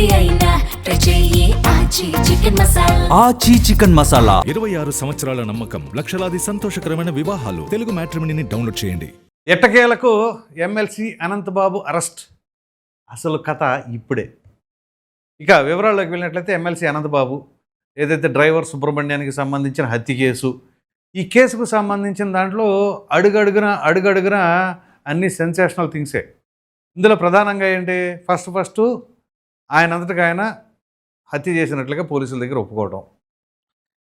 ఏది అయినా ట్రై చెయ్యి ఆచి చికెన్ మసాలా. ఆచి చికెన్ మసాలా 26 సంవత్సరాల నమ్మకం, లక్షలాది సంతోషకరమైన వివాహాలు. తెలుగు మ్యాట్రిమోనీని డౌన్లోడ్ చేయండి. ఎట్టకేలకు ఎమ్మెల్సీ అనంతబాబు అరెస్ట్. అసలు కథ ఇప్పుడే. ఇక వివరాల్లోకి వెళ్ళినట్లయితే ఎమ్మెల్సీ అనంతబాబు ఏదైతే డ్రైవర్ సుబ్రహ్మణ్యానికి సంబంధించిన హత్య కేసు, ఈ కేసుకు సంబంధించిన దాంట్లో అడుగడుగున అన్ని సెన్సేషనల్ థింగ్సే. ఇందులో ప్రధానంగా ఏంటి, ఫస్ట్ ఆయన అంతటికి ఆయన హత్య చేసినట్లుగా పోలీసుల దగ్గర ఒప్పుకోవడం.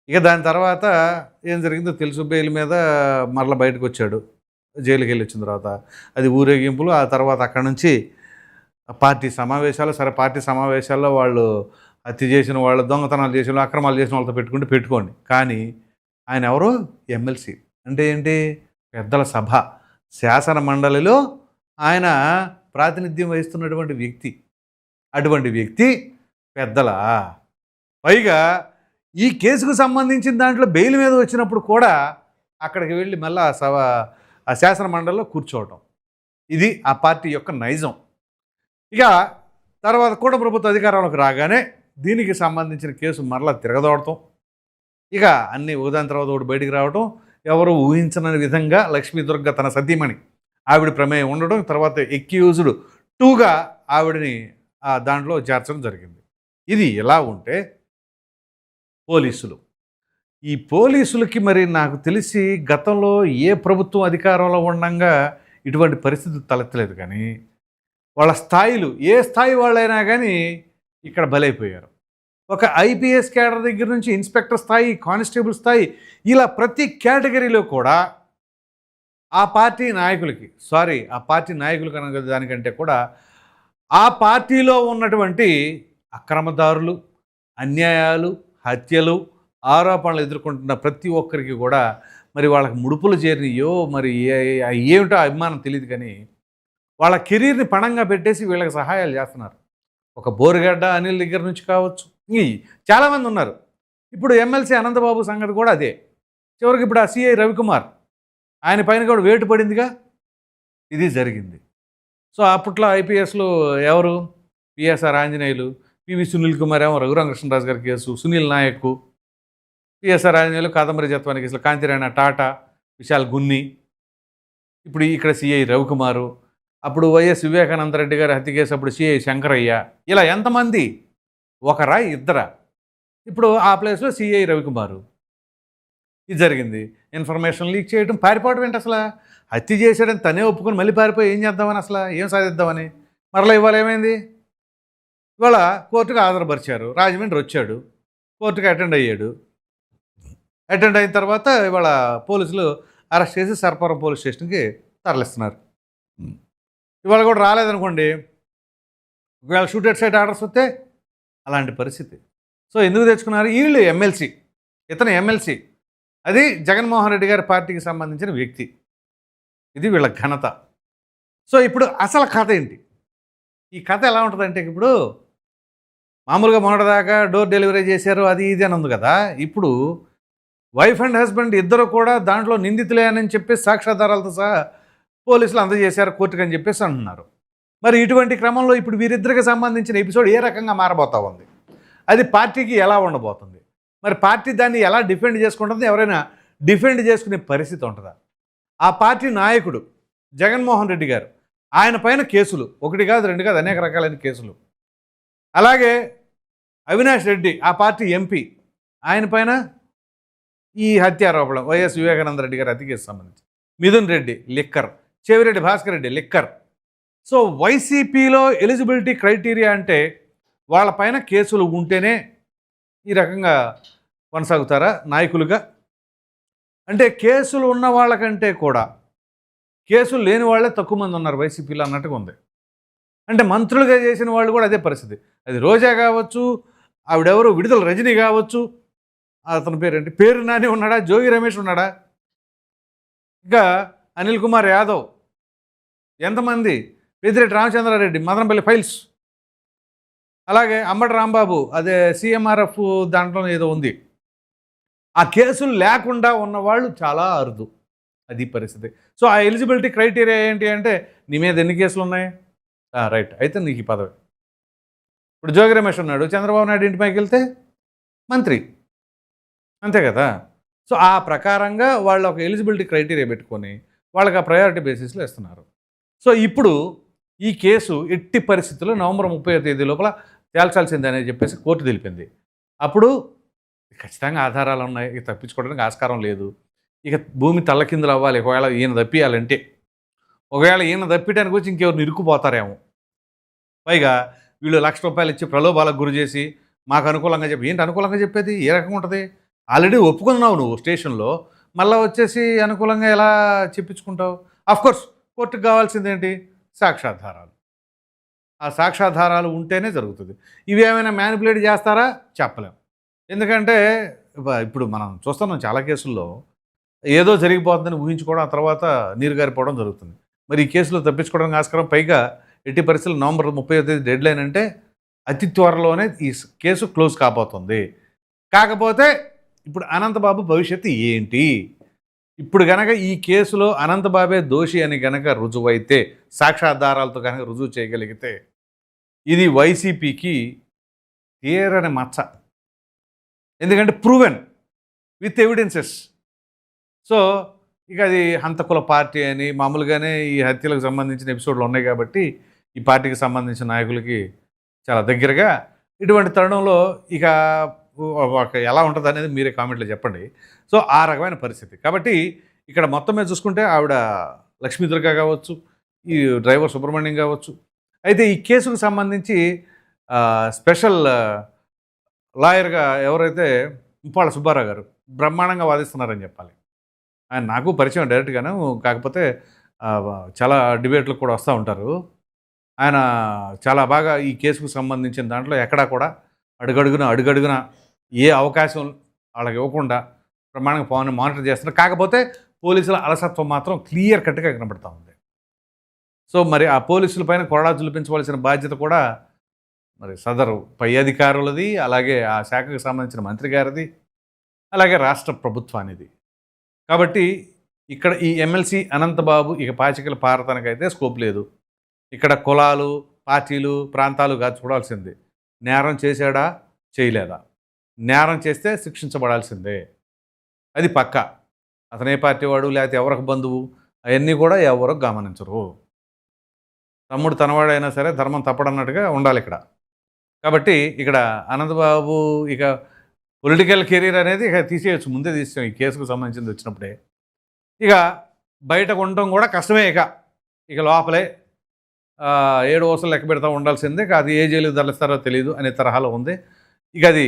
ఇక దాని తర్వాత ఏం జరిగిందో తెలుసు. బెయిల్ మీద మరలా బయటకు వచ్చాడు, జైలుకి వెళ్ళి వచ్చిన తర్వాత అది ఊరేగింపులు. ఆ తర్వాత అక్కడి నుంచి పార్టీ సమావేశాలు. సరే, పార్టీ సమావేశాల్లో వాళ్ళు హత్య చేసిన వాళ్ళు, దొంగతనాలు చేసిన వాళ్ళు, అక్రమాలు చేసిన వాళ్ళతో పెట్టుకోండి. కానీ ఆయన ఎవరు, ఎమ్మెల్సీ అంటే ఏంటి, పెద్దల సభ, శాసన మండలిలో ఆయన ప్రాతినిధ్యం వహిస్తున్నటువంటి వ్యక్తి. అటువంటి వ్యక్తి పెద్దల, పైగా ఈ కేసుకు సంబంధించిన దాంట్లో బెయిల్ మీద వచ్చినప్పుడు కూడా అక్కడికి వెళ్ళి మళ్ళీ ఆ శాసన మండలిలో కూర్చోవటం. ఇది ఆ పార్టీ యొక్క నైజం. ఇక తర్వాత కూడా ప్రభుత్వ అధికారంలోకి రాగానే దీనికి సంబంధించిన కేసు మరలా తిరగదోడటం. ఇక అన్నీ ఒకదాని తర్వాత ఒకటి బయటికి రావటం. ఎవరు ఊహించని విధంగా లక్ష్మీదుర్గ తన సతీమణి ఆవిడ ప్రమేయం ఉండడం, తర్వాత ఎక్యూజ్డ్ 2గా ఆవిడని దాంట్లో చేర్చడం జరిగింది. ఇది ఎలా ఉంటే ఈ పోలీసులకి మరి నాకు తెలిసి గతంలో ఏ ప్రభుత్వం అధికారంలో ఉండగా ఇటువంటి పరిస్థితి తలెత్తలేదు. కానీ వాళ్ళ స్థాయిలు, ఏ స్థాయి వాళ్ళైనా కానీ ఇక్కడ బలైపోయారు. ఒక ఐపీఎస్ క్యాడర్ దగ్గర నుంచి ఇన్స్పెక్టర్ స్థాయి, కానిస్టేబుల్ స్థాయి, ఇలా ప్రతి కేటగిరీలో కూడా ఆ పార్టీ నాయకులకి అనగా దానికంటే కూడా ఆ పార్టీలో ఉన్నటువంటి అక్రమదారులు, అన్యాయాలు, హత్యలు, ఆరోపణలు ఎదుర్కొంటున్న ప్రతి ఒక్కరికి కూడా మరి వాళ్ళకి ముడుపులు చేరినయో మరి ఏమిటో అభిమానం తెలియదు. కానీ వాళ్ళ కెరీర్ని పణంగా పెట్టేసి వీళ్ళకి సహాయాలు చేస్తున్నారు. ఒక బోరుగడ్డ అనిల్ దగ్గర నుంచి కావచ్చు, చాలామంది ఉన్నారు. ఇప్పుడు ఎమ్మెల్సీ అనంతబాబు సంగతి కూడా అదే. చివరికి ఇప్పుడు ఆ సిఐ రవికుమార్, ఆయన పైన కూడా వేటు పడిందిగా, ఇది జరిగింది. సో అప్పట్లో ఐపీఎస్లో ఎవరు, పిఎస్ఆర్ ఆంజనేయులు, పివి సునీల్ కుమార్ ఏమో రఘురామకృష్ణరాజు గారి కేసు, సునీల్ నాయక్, పిఎస్ఆర్ ఆంజనేయులు కాదంబరి జత్వాని కేసులో కాంతిరాణ టాటా, విశాల్ గున్ని, ఇప్పుడు ఇక్కడ సిఐ రవికుమారు, అప్పుడు వైఎస్ వివేకానంద రెడ్డి గారి హత్య కేసు అప్పుడు సిఐ శంకరయ్య, ఇలా ఎంతమంది, ఒకరా ఇద్దరా? ఇప్పుడు ఆ ప్లేస్లో సిఐ రవికుమారు. ఇది జరిగింది. ఇన్ఫర్మేషన్ లీక్ చేయడం, పారిపోవడం ఏంటి అసలు? హత్య చేసాడని తనే ఒప్పుకొని మళ్ళీ పారిపోయి ఏం చేద్దామని, అసలు ఏం సాధిద్దామని? మరలా ఇవాళ ఏమైంది, ఇవాళ కోర్టుకు హాజరుపరిచారు. రాజమండ్రి వచ్చాడు, కోర్టుకు అటెండ్ అయ్యాడు. అటెండ్ అయిన తర్వాత ఇవాళ పోలీసులు అరెస్ట్ చేసి సర్పవరం పోలీస్ స్టేషన్కి తరలిస్తున్నారు. ఇవాళ కూడా రాలేదనుకోండి, ఒకవేళ షూట్ ఎట్ సైట్ ఆర్డర్స్ వస్తే అలాంటి పరిస్థితి. సో ఎందుకు తెచ్చుకున్నారు వీళ్ళు? ఇతను ఎమ్మెల్సీ, అది జగన్మోహన్ రెడ్డి గారి పార్టీకి సంబంధించిన వ్యక్తి. ఇది వీళ్ళ ఘనత. సో ఇప్పుడు అసలు కథ ఏంటి? ఈ కథ ఎలా ఉంటుందంటే, ఇప్పుడు మామూలుగా మొన్నటిదాకా డోర్ డెలివరీ చేశారు అది ఇది అని ఉంది కదా. ఇప్పుడు వైఫ్ అండ్ హస్బెండ్ ఇద్దరు కూడా దాంట్లో నిందితులే అని చెప్పి సాక్ష్యాధారాలతో సహా పోలీసులు అందజేశారు కోర్టుకు అని చెప్పేసి అంటున్నారు. మరి ఇటువంటి క్రమంలో ఇప్పుడు వీరిద్దరికి సంబంధించిన ఎపిసోడ్ ఏ రకంగా మారబోతా ఉంది, అది పార్టీకి ఎలా ఉండబోతుంది, మరి పార్టీ దాన్ని ఎలా డిఫెండ్ చేసుకుంటుంది, ఎవరైనా డిఫెండ్ చేసుకునే పరిస్థితి ఉంటుందా? ఆ పార్టీ నాయకుడు జగన్మోహన్ రెడ్డి గారు, ఆయన పైన కేసులు, 1 కాదు 2 కాదు, అనేక రకాలైన కేసులు. అలాగే అవినాష్ రెడ్డి, ఆ పార్టీ ఎంపీ, ఆయన పైన ఈ హత్యారోపణ, వైఎస్ వివేకానంద రెడ్డి గారి హత్య కేసు సంబంధించి. Mithun Reddy liquor, Chevireddy Bhaskar Reddy liquor. So వైసీపీలో ఎలిజిబిలిటీ క్రైటీరియా అంటే వాళ్ళపైన కేసులు ఉంటేనే ఈ రకంగా కొనసాగుతారా నాయకులుగా? అంటే కేసులు ఉన్న వాళ్ళకంటే కూడా కేసులు లేని వాళ్ళే తక్కువ మంది ఉన్నారు వైసీపీలో అన్నట్టుగా ఉంది. అంటే మంత్రులుగా చేసిన వాళ్ళు కూడా అదే పరిస్థితి. అది రోజా కావచ్చు, ఆవిడెవరు విడుదల రజనీ కావచ్చు, అతని పేరేంటి, పేరు నాని ఉన్నాడా, జోగి రమేష్ ఉన్నాడా, ఇంకా అనిల్ కుమార్ యాదవ్, ఎంతమంది, పెద్దిరెడ్డి రామచంద్రారెడ్డి, మదనపల్లి ఫైల్స్, అలాగే అంబటి రాంబాబు, అదే సిఎంఆర్ఎఫ్ దాంట్లో ఏదో ఉంది. ఆ కేసులు లేకుండా ఉన్నవాళ్ళు చాలా అరుదు. అది పరిస్థితి. సో ఆ ఎలిజిబిలిటీ క్రైటీరియా ఏంటి అంటే, నీ మీద ఎన్ని కేసులు ఉన్నాయి, రైట్, అయితే నీకు ఈ పదవి. ఇప్పుడు జోగి రమేష్ ఉన్నాడు, చంద్రబాబు నాయుడు ఇంటి పైకి వెళ్తే మంత్రి, అంతే కదా. సో ఆ ప్రకారంగా వాళ్ళు ఒక ఎలిజిబిలిటీ క్రైటీరియా పెట్టుకొని వాళ్ళకి ఆ ప్రయారిటీ బేసిస్లో ఇస్తున్నారు. సో ఇప్పుడు ఈ కేసు ఎట్టి పరిస్థితుల్లో నవంబర్ 30వ తేదీ లోపల తేల్చాల్సిందే అని చెప్పేసి కోర్టు తెలిపింది. అప్పుడు ఖచ్చితంగా ఆధారాలు ఉన్నాయి, ఇక తప్పించుకోవడానికి ఆస్కారం లేదు. ఇక భూమి తల్లకిందులు అవ్వాలి ఒకవేళ ఈయన తప్పియాలంటే. ఒకవేళ ఈయన తప్పిటానికి వచ్చి ఇంకెవరిని ఇరుక్కుపోతారేమో. పైగా వీళ్ళు ₹1,00,000 ఇచ్చి ప్రలోభాలకు గురి చేసి మాకు అనుకూలంగా చెప్పి, ఏంటి అనుకూలంగా చెప్పేది? ఏ రకంగా ఉంటుంది? ఆల్రెడీ ఒప్పుకున్నావు నువ్వు స్టేషన్లో, మళ్ళీ వచ్చేసి అనుకూలంగా ఎలా చెప్పించుకుంటావు? అఫ్కోర్స్ కోర్టుకు కావాల్సింది ఏంటి? సాక్ష్యాధారాలు. ఆ సాక్ష్యాధారాలు ఉంటేనే జరుగుతుంది. ఇవి ఏమైనా మ్యానిపులేట్ చేస్తారా? చెప్పలేం. ఎందుకంటే ఇప్పుడు మనం చూస్తున్నాం చాలా కేసుల్లో ఏదో జరిగిపోతుందని ఊహించుకోవడం, ఆ తర్వాత నీరు గారిపోవడం జరుగుతుంది. మరి ఈ కేసులో తప్పించుకోవడానికి ఆస్కారం, పైగా ఎట్టి పరిస్థితుల్లో నవంబర్ 30వ తేదీ డెడ్ లైన్ అంటే అతి త్వరలోనే ఈ కేసు క్లోజ్ కాబోతుంది. కాకపోతే ఇప్పుడు అనంతబాబు భవిష్యత్తు ఏంటి? ఇప్పుడు గనక ఈ కేసులో అనంతబాబే దోషి అని గనక రుజువైతే, సాక్ష్యాధారాలతో కనుక రుజువు చేయగలిగితే, ఇది వైసీపీకి తీరని మచ్చ. ఎందుకంటే ప్రూవెన్ విత్ ఎవిడెన్సెస్. సో ఇక అది హంతకుల పార్టీ అని మామూలుగానే ఈ హత్యలకు సంబంధించిన ఎపిసోడ్లు ఉన్నాయి కాబట్టి ఈ పార్టీకి సంబంధించిన నాయకులకి చాలా దగ్గరగా. ఇటువంటి తరుణంలో ఇక ఎలా ఉంటుంది అనేది మీరే కామెంట్లో చెప్పండి. సో ఆ రకమైన పరిస్థితి. కాబట్టి ఇక్కడ మొత్తం మీద చూసుకుంటే ఆవిడ లక్ష్మీ దుర్గా కావచ్చు, ఈ డ్రైవర్ సుబ్రహ్మణ్యం కావచ్చు. అయితే ఈ కేసుకు సంబంధించి స్పెషల్ లాయర్గా ఎవరైతే ముప్పాళ్ళ సుబ్బారావు గారు బ్రహ్మాండంగా వాదిస్తున్నారని చెప్పాలి. ఆయన నాకు పరిచయం డైరెక్ట్గాను, కాకపోతే చాలా డిబేట్లకు కూడా వస్తూ ఉంటారు. ఆయన చాలా బాగా ఈ కేసుకు సంబంధించిన దాంట్లో ఎక్కడా కూడా అడుగడుగున ఏ అవకాశం వాళ్ళకి ఇవ్వకుండా ప్రమాణంగా పవన్ మానిటర్ చేస్తున్నారు. కాకపోతే పోలీసుల అలసత్వం మాత్రం క్లియర్ కట్గా కనబడుతూ ఉంది. సో మరి ఆ పోలీసుల పైన కొరడా చూపించవలసిన బాధ్యత కూడా మరి సదరు పై అధికారులది, అలాగే ఆ శాఖకు సంబంధించిన మంత్రి గారిది, అలాగే రాష్ట్ర ప్రభుత్వానిది. కాబట్టి ఇక్కడ ఈ ఎమ్మెల్సీ అనంతబాబు ఇక పాచికలు పారతానికైతే స్కోప్ లేదు. ఇక్కడ కులాలు, పార్టీలు, ప్రాంతాలు కాదు చూడాల్సింది. నేరం చేశాడా, చేయలేదా? నేరం చేస్తే శిక్షించబడాల్సిందే, అది పక్కా. అతనే పార్టీ వాడు లేకపోతే ఎవరికి బంధువు అవన్నీ కూడా ఎవరు గమనించరు. తమ్ముడు తనవాడైనా సరే ధర్మం తప్పడన్నట్టుగా ఉండాలి ఇక్కడ. కాబట్టి ఇక్కడ అనంతబాబు ఇక పొలిటికల్ కెరీర్ అనేది ఇక తీసేయచ్చు, ముందే తీసాం ఈ కేసుకు సంబంధించింది వచ్చినప్పుడే. ఇక బయటకు ఉండటం కూడా కష్టమే. ఇక లోపలే 7 వర్షాలు లెక్క పెడతా ఉండాల్సిందే. అది ఏ జైలుకి తరలిస్తారో తెలియదు అనే తరహాలో ఉంది. ఇక అది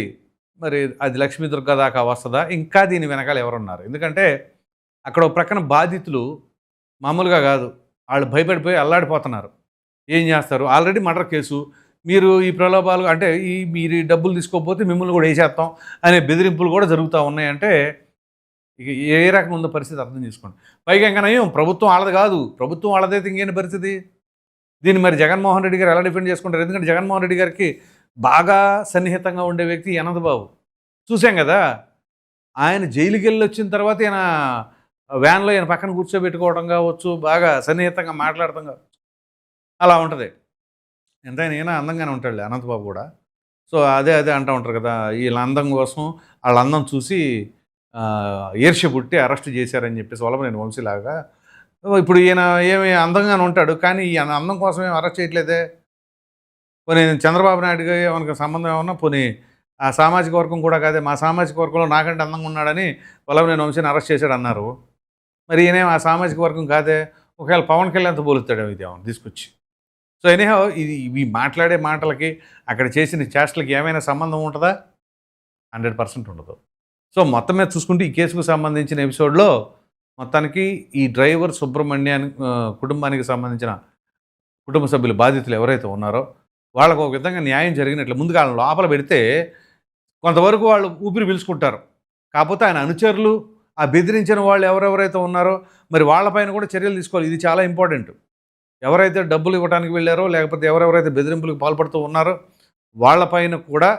మరి అది లక్ష్మీ దుర్గా దాకా వస్తుందా, ఇంకా దీని వెనకాల ఎవరున్నారు? ఎందుకంటే అక్కడ ఒక ప్రక్కన బాధితులు మామూలుగా కాదు, వాళ్ళు భయపడిపోయి అల్లాడిపోతున్నారు. ఏం చేస్తారు? ఆల్రెడీ మర్డర్ కేసు, మీరు ఈ ప్రలోభాలు అంటే మీరు డబ్బులు తీసుకోకపోతే మిమ్మల్ని కూడా వేసేస్తాం అనే బెదిరింపులు కూడా జరుగుతూ ఉన్నాయంటే ఇక ఏ రకంగా ఉందో పరిస్థితి అర్థం చేసుకోండి. పైగా ఇంకా నయం, ప్రభుత్వం వాళ్ళది కాదు, ప్రభుత్వం వాళ్ళదైతే ఇంకేంటి పరిస్థితి? దీన్ని మరి జగన్మోహన్ రెడ్డి గారు ఎలా డిఫెండ్ చేసుకుంటారు? ఎందుకంటే జగన్మోహన్ రెడ్డి గారికి బాగా సన్నిహితంగా ఉండే వ్యక్తి అనంతబాబు. చూసాం కదా, ఆయన జైలుకి వెళ్ళి వచ్చిన తర్వాత ఈయన వ్యాన్లో ఈయన పక్కన కూర్చోబెట్టుకోవడం కావచ్చు, బాగా సన్నిహితంగా మాట్లాడటం కావచ్చు, అలా ఉంటుంది. ఎంతైనా ఈయన అందంగానే ఉంటాడు అనంతబాబు కూడా. సో అదే అంటూ ఉంటారు కదా, వీళ్ళ అందం కోసం వాళ్ళ అందం చూసి ఈర్ష్య పుట్టి అరెస్ట్ చేశారని చెప్పేసి వల్లభనేని వంశీలాగా. ఇప్పుడు ఈయన ఏమి అందంగానే ఉంటాడు, కానీ ఈ అందం కోసం ఏమి అరెస్ట్ చేయట్లేదే. పోనీ చంద్రబాబు నాయుడుగా మనకు సంబంధం ఏమన్నా, పోనీ ఆ సామాజిక వర్గం కూడా కాదే, మా సామాజిక వర్గంలో నాకంటే అందంగా ఉన్నాడని వల్లభనేని వంశీని అరెస్ట్ చేశాడు అన్నారు. మరి ఈయనేం ఆ సామాజిక వర్గం కాదే. ఒకవేళ పవన్ కళ్యాణ్తో పోలుస్తాడు ఇది ఏమన్నా తీసుకొచ్చి. సో ఎనీహౌ ఇవి మాట్లాడే మాటలకి అక్కడ చేసిన చేష్టలకి ఏమైనా సంబంధం ఉంటుందా? 100% ఉండదు. సో మొత్తం మీద చూసుకుంటే ఈ కేసుకు సంబంధించిన ఎపిసోడ్లో మొత్తానికి ఈ డ్రైవర్ సుబ్రహ్మణ్యాన్ని కుటుంబానికి సంబంధించిన కుటుంబ సభ్యులు బాధితులు ఎవరైతే ఉన్నారో వాళ్ళకు ఒక విధంగా న్యాయం జరిగినట్లు ముందుగా వాళ్ళని లోపల పెడితే కొంతవరకు వాళ్ళు ఊపిరి పీల్చుకుంటారు. కాకపోతే ఆయన అనుచరులు, ఆ బెదిరించిన వాళ్ళు ఎవరెవరైతే ఉన్నారో మరి వాళ్ళపైన కూడా చర్యలు తీసుకోవాలి. ఇది చాలా ఇంపార్టెంట్. ఎవరైతే డబ్బులు ఇవ్వడానికి వెళ్ళారో లేకపోతే ఎవరెవరైతే బెదిరింపులకు పాల్పడుతూ ఉన్నారో వాళ్ళపైన కూడా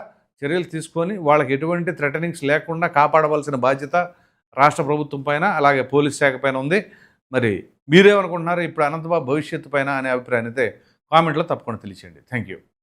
చర్యలు తీసుకొని వాళ్ళకి ఎటువంటి థ్రెటనింగ్స్ లేకుండా కాపాడవలసిన బాధ్యత రాష్ట్ర ప్రభుత్వం పైన, అలాగే పోలీస్ శాఖ పైన ఉంది. మరి మీరేమనుకుంటున్నారు ఇప్పుడు అనంతబాబు భవిష్యత్తు పైన అనే అభిప్రాయాన్ని అయితే కామెంట్లో తప్పకుండా తెలియచేయండి. Thank you.